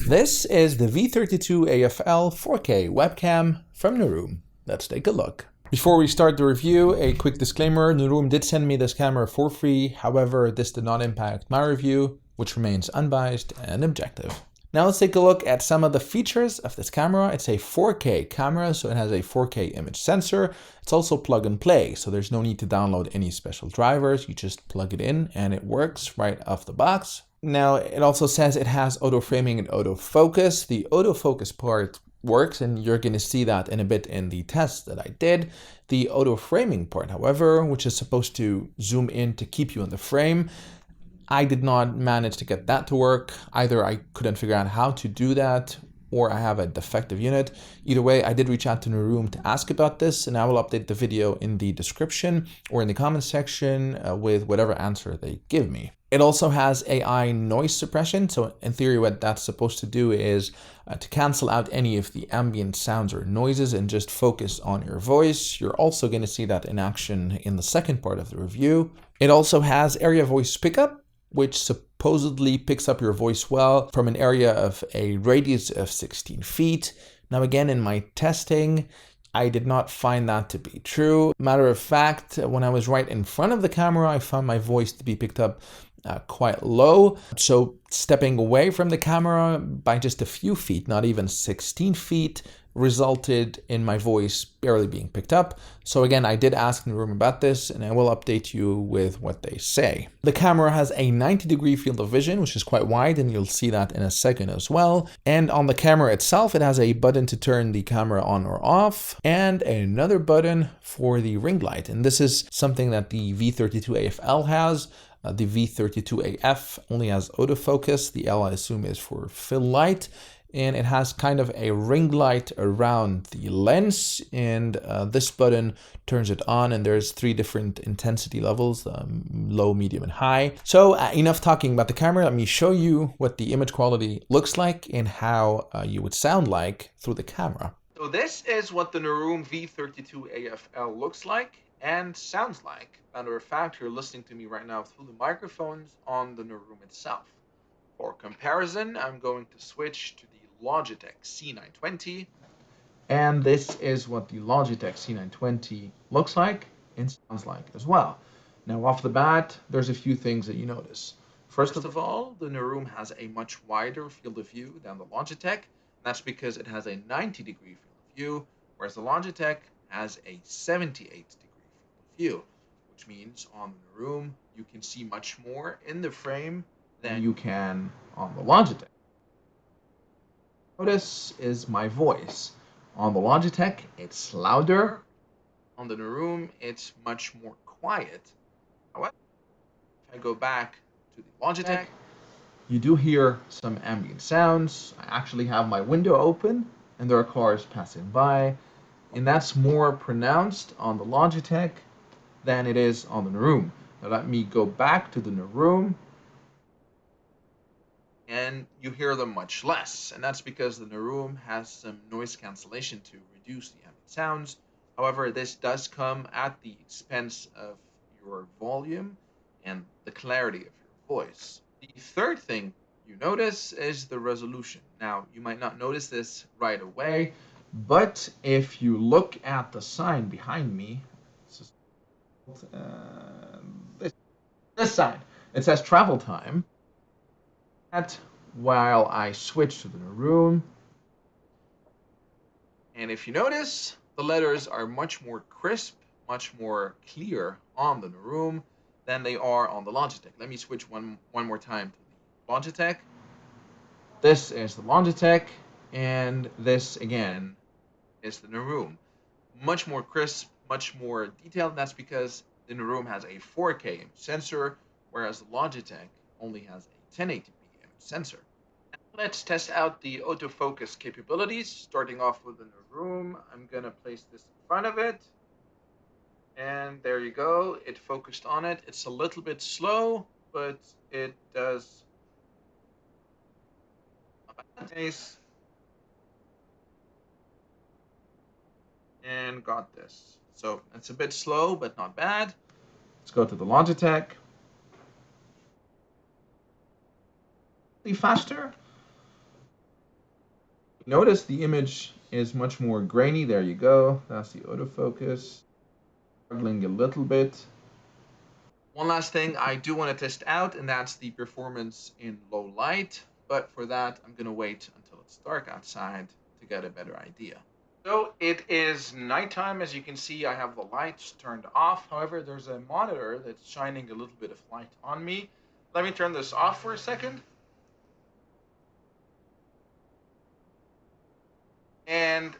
This is the V32 AFL 4K webcam from Nuroum. Let's take a look. Before we start the review, a quick disclaimer. Nuroum did send me this camera for free. However, this did not impact my review, which remains unbiased and objective. Now let's take a look at some of the features of this camera. It's a 4K camera, so it has a 4K image sensor. It's also plug and play, so there's no need to download any special drivers. You just plug it in and it works right off the box. Now, it also says it has auto framing and autofocus. The autofocus part works, and you're going to see that in a bit in the test that I did. The auto framing part, however, which is supposed to zoom in to keep you in the frame, I did not manage to get that to work. Either I couldn't figure out how to do that, or I have a defective unit. Either way, I did reach out to Nuroum to ask about this, and I will update the video in the description or in the comment section with whatever answer they give me. It also has AI noise suppression. So in theory, what that's supposed to do is to cancel out any of the ambient sounds or noises and just focus on your voice. You're also going to see that in action in the second part of the review. It also has area voice pickup, which supposedly picks up your voice well from an area of a radius of 16 feet. Now again, in my testing, I did not find that to be true. Matter of fact, when I was right in front of the camera, I found my voice to be picked up quite low. So stepping away from the camera by just a few feet, not even 16 feet, resulted in my voice barely being picked up. So again, I did ask Nuroum about this, and I will update you with what they say. The camera has a 90-degree field of vision, which is quite wide, and you'll see that in a second as well. And on the camera itself, it has a button to turn the camera on or off, and another button for the ring light. And this is something that the V32AFL has. The V32AF only has autofocus. The L, I assume, is for fill light. And it has kind of a ring light around the lens, and this button turns it on, and there's 3 different intensity levels, low, medium, and high. So enough talking about the camera. Let me show you what the image quality looks like and how you would sound like through the camera. So this is what the Nuroum V32AFL looks like and sounds like. Matter of fact, you're listening to me right now through the microphones on the Nuroum itself. For comparison, I'm going to switch to the Logitech C920, and this is what the Logitech C920 looks like and sounds like as well. Now off the bat, there's a few things that you notice. First of all, the Nuroum has a much wider field of view than the Logitech. That's because it has a 90-degree field of view, whereas the Logitech has a 78-degree field of view, which means on the Nuroum you can see much more in the frame than you can on the Logitech. Notice is my voice. On the Logitech, it's louder. On the Nuroum, it's much more quiet. However, if I go back to the Logitech, you do hear some ambient sounds. I actually have my window open, and there are cars passing by, and that's more pronounced on the Logitech than it is on the Nuroum. Now let me go back to the Nuroum, and you hear them much less, and that's because the Nuroum has some noise cancellation to reduce the ambient sounds. However, this does come at the expense of your volume and the clarity of your voice. The third thing you notice is the resolution. Now, you might not notice this right away, but if you look at the sign behind me, this sign, it says travel time. While I switch to the Nuroum, and if you notice, the letters are much more crisp, much more clear on the Nuroum than they are on the Logitech. Let me switch one more time to the Logitech. This is the Logitech, and this again is the Nuroum. Much more crisp, much more detailed. That's because the Nuroum has a 4K image sensor, whereas the Logitech only has a 1080p sensor. Let's test out the autofocus capabilities. Starting off with the Nuroum, I'm gonna place this in front of it, and there you go. It focused on it. It's a little bit slow, but it does nice. And got this. So it's a bit slow, but not bad. Let's go to the Logitech. Faster. Notice the image is much more grainy. There you go. That's the autofocus. Struggling a little bit. One last thing I do want to test out, and that's the performance in low light. But for that, I'm going to wait until it's dark outside to get a better idea. So it is nighttime. As you can see, I have the lights turned off. However, there's a monitor that's shining a little bit of light on me. Let me turn this off for a second. And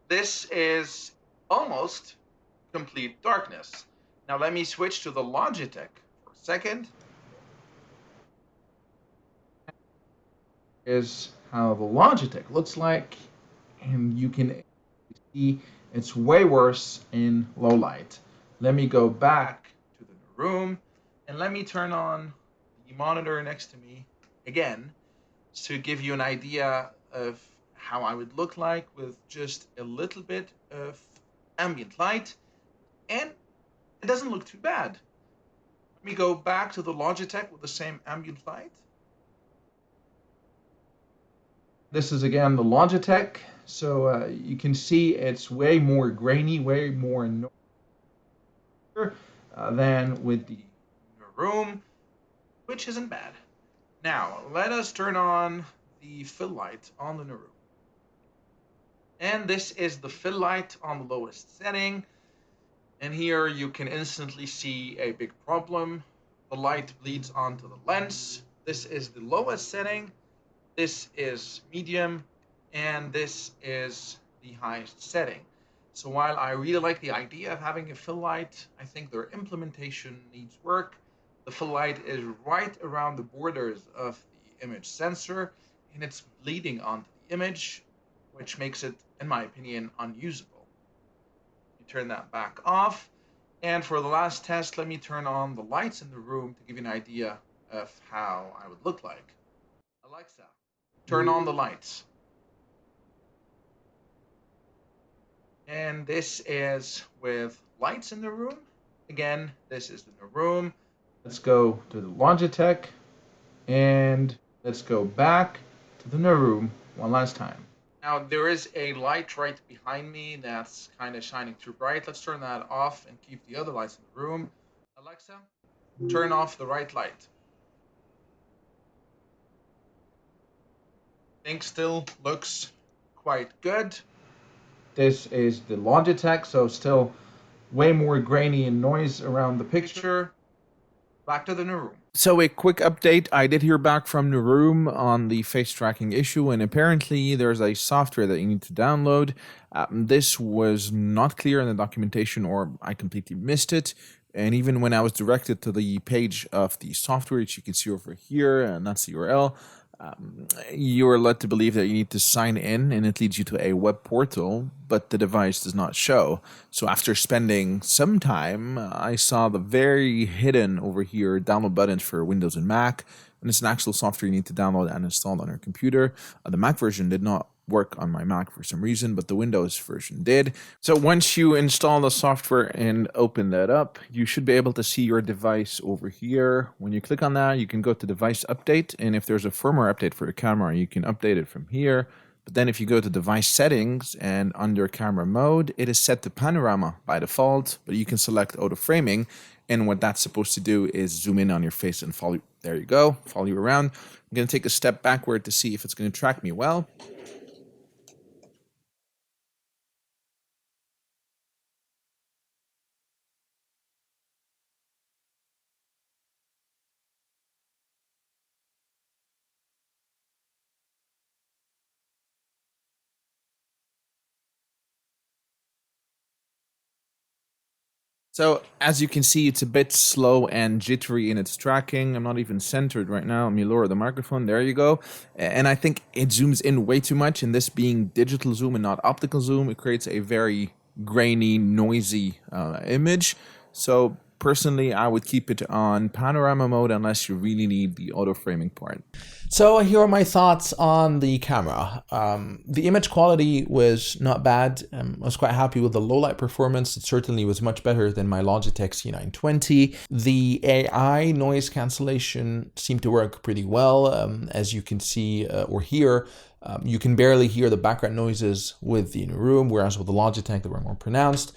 this is almost complete darkness. Now let me switch to the Logitech for a second. Is how the Logitech looks like, and you can see it's way worse in low light. Let me go back to the room and let me turn on the monitor next to me again to give you an idea of how I would look like with just a little bit of ambient light, and it doesn't look too bad. Let me go back to the Logitech with the same ambient light. This is again the Logitech, so you can see it's way more grainy, way more noisy than with the Nuroum, which isn't bad. Now, let us turn on the fill light on the Nuroum. And this is the fill light on the lowest setting. And here you can instantly see a big problem. The light bleeds onto the lens. This is the lowest setting. This is medium, and this is the highest setting. So while I really like the idea of having a fill light, I think their implementation needs work. The fill light is right around the borders of the image sensor, and it's bleeding onto the image, which makes it, in my opinion, unusable. You turn that back off, and for the last test, let me turn on the lights in the room to give you an idea of how I would look like. Alexa, turn on the lights. And this is with lights in the room. Again, this is the room. Let's go to the Logitech and let's go back to the Nuroum one last time. Now there is a light right behind me that's kind of shining too bright. Let's turn that off and keep the other lights in the room. Alexa, turn off the right light. Thing still looks quite good. This is the Logitech, so still way more grainy and noise around the picture. Back to the Nuroum. So a quick update, I did hear back from Nuroum on the face tracking issue, and apparently there's a software that you need to download. This was not clear in the documentation, or I completely missed it. And even when I was directed to the page of the software, which you can see over here, and that's the URL, you are led to believe that you need to sign in, and it leads you to a web portal, but the device does not show. So after spending some time, I saw the very hidden over here download buttons for Windows and Mac, and it's an actual software you need to download and install on your computer. The Mac version did not work on my Mac for some reason, but the Windows version did. So once you install the software and open that up, you should be able to see your device over here. When you click on that, you can go to device update, and if there's a firmware update for your camera, you can update it from here. But then if you go to device settings and under camera mode, it is set to panorama by default, but you can select auto framing. And what that's supposed to do is zoom in on your face and follow. There you go, follow you around. I'm going to take a step backward to see if it's going to track me well. So as you can see, it's a bit slow and jittery in its tracking. I'm not even centered right now. Let me lower the microphone. There you go. And I think it zooms in way too much. And this being digital zoom and not optical zoom, it creates a very grainy, noisy image. So Personally, I would keep it on panorama mode unless you really need the auto framing part. So here are my thoughts on the camera. The image quality was not bad. I was quite happy with the low light performance. It certainly was much better than my Logitech C920. The AI noise cancellation seemed to work pretty well. As you can see or hear, you can barely hear the background noises with the Nuroum, whereas with the Logitech they were more pronounced.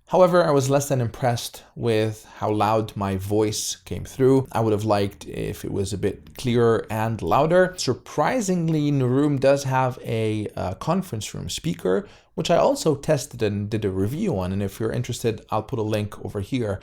However, I was less than impressed with how loud my voice came through. I would have liked if it was a bit clearer and louder. Surprisingly, Nuroum does have a conference room speaker, which I also tested and did a review on. And if you're interested, I'll put a link over here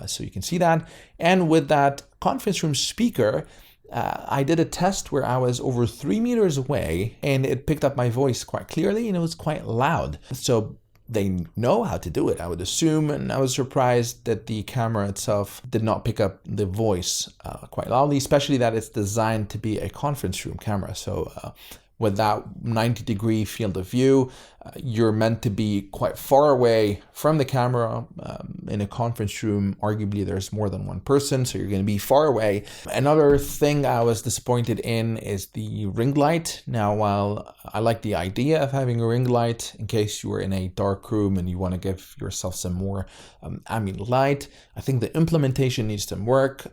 so you can see that. And with that conference room speaker, I did a test where I was over 3 meters away and it picked up my voice quite clearly and it was quite loud. So they know how to do it, I would assume, and I was surprised that the camera itself did not pick up the voice quite loudly, especially that it's designed to be a conference room camera. So with that 90-degree field of view, you're meant to be quite far away from the camera. In a conference room, arguably there's more than one person, so you're going to be far away. Another thing I was disappointed in is the ring light. Now, while I like the idea of having a ring light in case you are in a dark room and you want to give yourself some more ambient light, I think the implementation needs some work.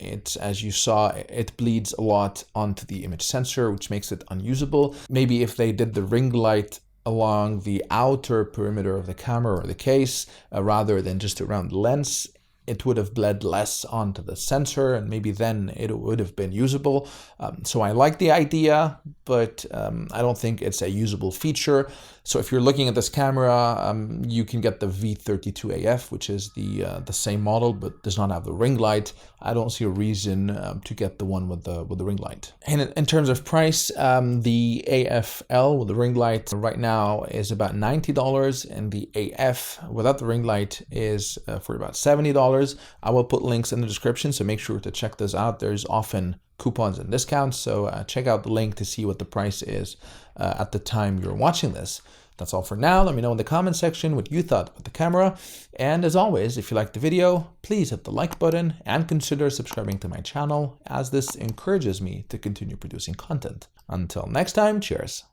It's, as you saw, it bleeds a lot onto the image sensor, which makes it unusable. Maybe if they did the ring light along the outer perimeter of the camera or the case, rather than just around the lens, it would have bled less onto the sensor and maybe then it would have been usable. So I like the idea, but I don't think it's a usable feature. So if you're looking at this camera, you can get the V32AF, which is the same model, but does not have the ring light. I don't see a reason to get the one with the ring light. And in terms of price, the AFL with the ring light right now is about $90, and the AF without the ring light is for about $70. I will put links in the description, so make sure to check those out. There's often coupons and discounts, so check out the link to see what the price is at the time you're watching this. That's all for now. Let me know in the comment section what you thought about the camera. And as always, if you liked the video, please hit the like button and consider subscribing to my channel, as this encourages me to continue producing content. Until next time, cheers.